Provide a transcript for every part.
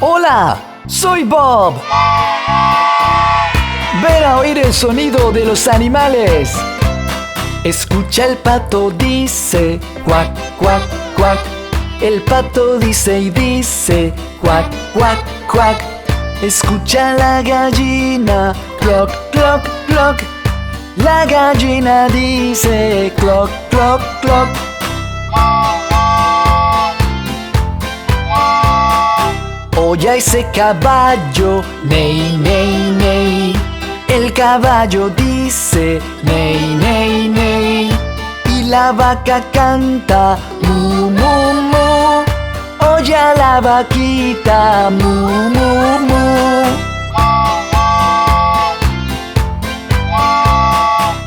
Hola, soy Bob. Ven a oír el sonido de los animales. Escucha, el pato dice cuac, cuac, cuac. El pato dice y dice cuac, cuac, cuac. Escucha la gallina, cloc, cloc, cloc. La gallina dice cloc, cloc, cloc. Oye ese caballo, ney, ney, ney. El caballo dice ney, ney, ney. Y la vaca canta mu, mu, mu. Oye a la vaquita, mu, mu, mu.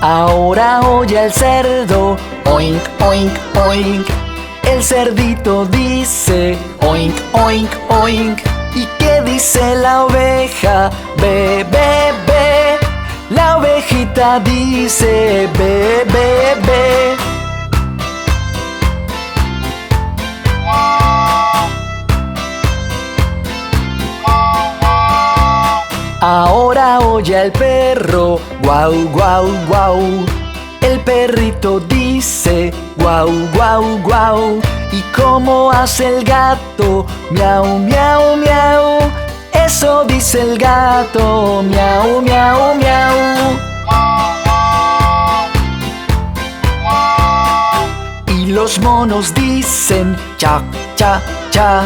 Ahora oye al cerdo, oink, oink, oink. El cerdito dice oink, oink, oink. ¿Y qué dice la oveja? Be, be, be. La ovejita dice be, be, be. Ahora oye al perro, guau, guau, guau. El perrito dice guau, guau, guau. ¿Y cómo hace el gato? Miau, miau, miau. Eso dice el gato, miau, miau, miau. Y los monos dicen cha, cha, cha.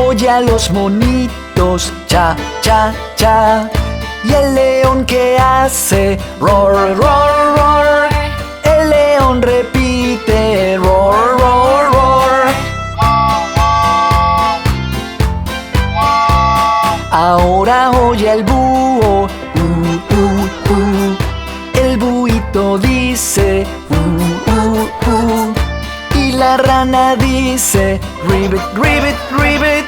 Oye a los monitos, cha, cha, cha. Y el león que hace roar, roar, roar. El león repite roar, roar, roar. Ahora oye al búho, el buito dice y la rana dice ribbit, ribbit, ribbit.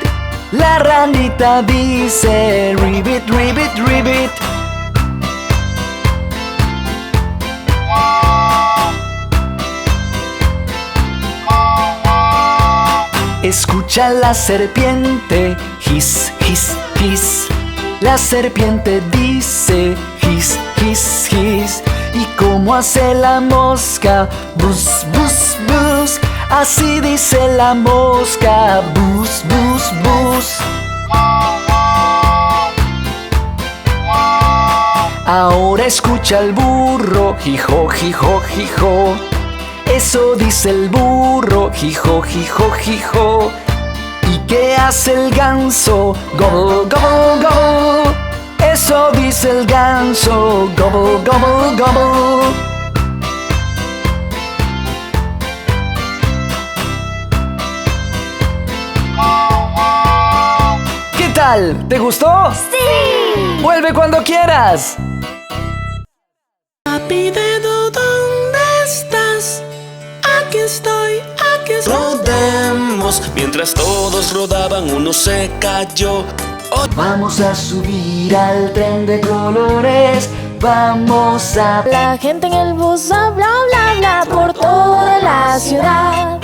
La ranita dice ribbit, ribbit, ribbit. Escucha la serpiente, hiss, hiss, hiss. La serpiente dice hiss, hiss, hiss. ¿Y cómo hace la mosca? Bus, bus, bus. Así dice la mosca, bus, bus, bus. Ahora escucha el burro, hijo, hijo, hijo. Eso dice el burro, hijo, hijo, hijo. ¿Y qué hace el ganso? Gobble, gobble, gobble. Eso dice el ganso, gobble, gobble, gobble. ¿Qué tal? ¿Te gustó? ¡Sí! ¡Vuelve cuando quieras! Papi dedo, ¿dónde estás? Aquí estoy, aquí estoy. Rodemos, mientras todos rodaban, uno se cayó. Vamos a subir al tren de colores. Vamos a... La gente en el bus habla, bla, bla, por toda la ciudad.